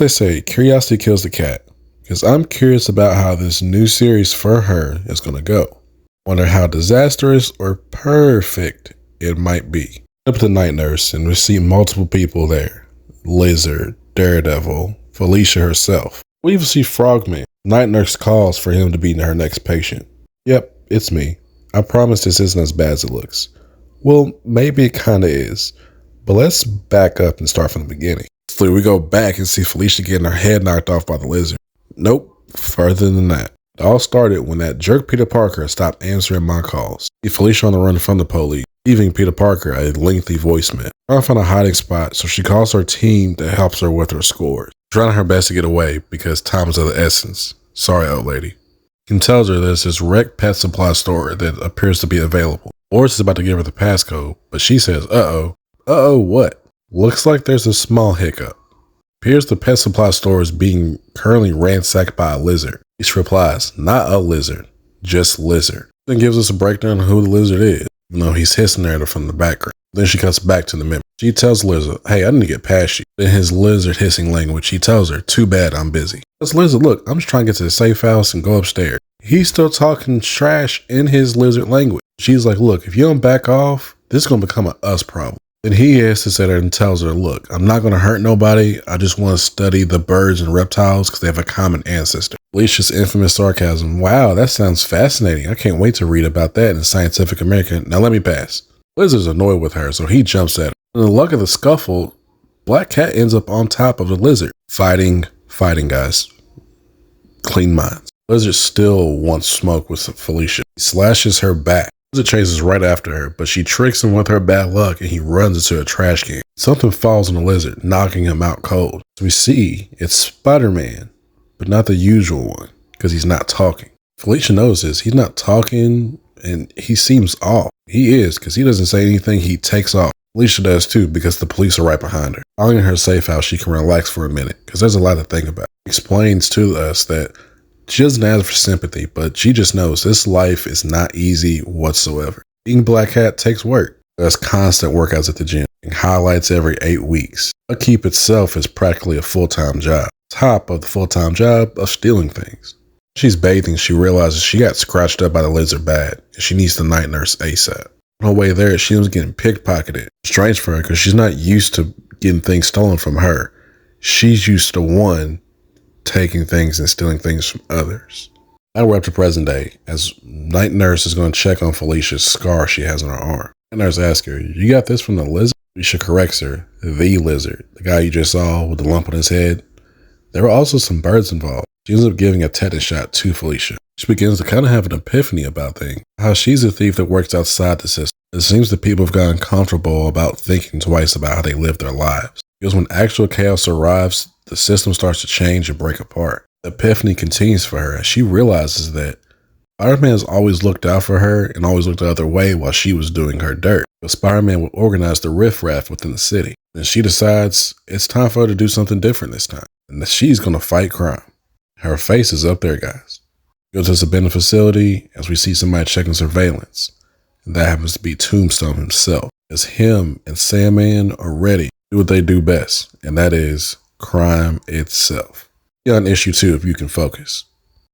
they say, curiosity kills the cat, because I'm curious about how this new series for her is going to go. Wonder how disastrous or perfect it might be. Up to the night nurse, and we see multiple people there. Lizard, Daredevil, Felicia herself. We even see Frogman. Night nurse calls for him to be her next patient. Yep, it's me. I promise this isn't as bad as it looks. Well, maybe it kinda is. But let's back up and start from the beginning. So we go back and see Felicia getting her head knocked off by the lizard. Nope, further than that. It all started when that jerk Peter Parker stopped answering my calls. See Felicia on the run from the police, leaving Peter Parker a lengthy voicemail. Trying to find a hiding spot, so she calls her team that helps her with her scores. Trying her best to get away because time is of the essence. Sorry, old lady. He tells her there's this wrecked pet supply store that appears to be available. Boris is about to give her the passcode, but she says, uh-oh. Uh-oh what? Looks like there's a small hiccup. Appears the pet supply store is being currently ransacked by a lizard. He replies, not a lizard, just lizard. Then gives us a breakdown of who the lizard is, even though he's hissing at her from the background. Then she cuts back to the memory. She tells Lizard, hey, I need to get past you. In his lizard hissing language, he tells her, too bad, I'm busy. That's Lizard, look, I'm just trying to get to the safe house and go upstairs. He's still talking trash in his lizard language. She's like, look, if you don't back off, this is going to become an us problem. Then he hisses at her and tells her, look, I'm not going to hurt nobody. I just want to study the birds and reptiles because they have a common ancestor. Felicia's infamous sarcasm. Wow, that sounds fascinating. I can't wait to read about that in Scientific American. Now let me pass. Lizard's annoyed with her, so he jumps at her. In the luck of the scuffle, Black Cat ends up on top of the lizard. Fighting, guys. Clean minds. Lizard still wants smoke with Felicia. He slashes her back. Lizard chases right after her, but she tricks him with her bad luck and he runs into a trash can. Something falls on the lizard, knocking him out cold. So we see it's Spider-Man, but not the usual one, because he's not talking. Felicia notices he's not talking and he seems off. He is, because he doesn't say anything, he takes off. Felicia does too, because the police are right behind her. Following her safe house, she can relax for a minute, because there's a lot to think about. He explains to us that she doesn't ask for sympathy, but she just knows this life is not easy whatsoever. Being Black Cat takes work. There's constant workouts at the gym, and highlights every 8 weeks. Upkeep itself is practically a full-time job. Top of the full-time job of stealing things. She's bathing, she realizes she got scratched up by the lizard bad, and she needs the night nurse ASAP. On her way there, she was getting pickpocketed. Strange for her, because she's not used to getting things stolen from her. She's used to one, taking things and stealing things from others. Now we're up to present day, as night nurse is going to check on Felicia's scar she has on her arm. Night nurse asks her, you got this from the lizard? Felicia corrects her, the lizard, the guy you just saw with the lump on his head. There were also some birds involved. She ends up giving a tetanus shot to Felicia. She begins to kind of have an epiphany about things. How she's a thief that works outside the system. It seems that people have gotten comfortable about thinking twice about how they live their lives. Because when actual chaos arrives, the system starts to change and break apart. The epiphany continues for her as she realizes that Spider-Man has always looked out for her and always looked the other way while she was doing her dirt. But Spider-Man would organize the riffraff within the city. And she decides it's time for her to do something different this time. And that she's going to fight crime. Her face is up there, guys. Goes to the abandoned facility as we see somebody checking surveillance. And that happens to be Tombstone himself. As him and Sandman are ready to do what they do best. And that is crime itself. You got an issue too if you can focus.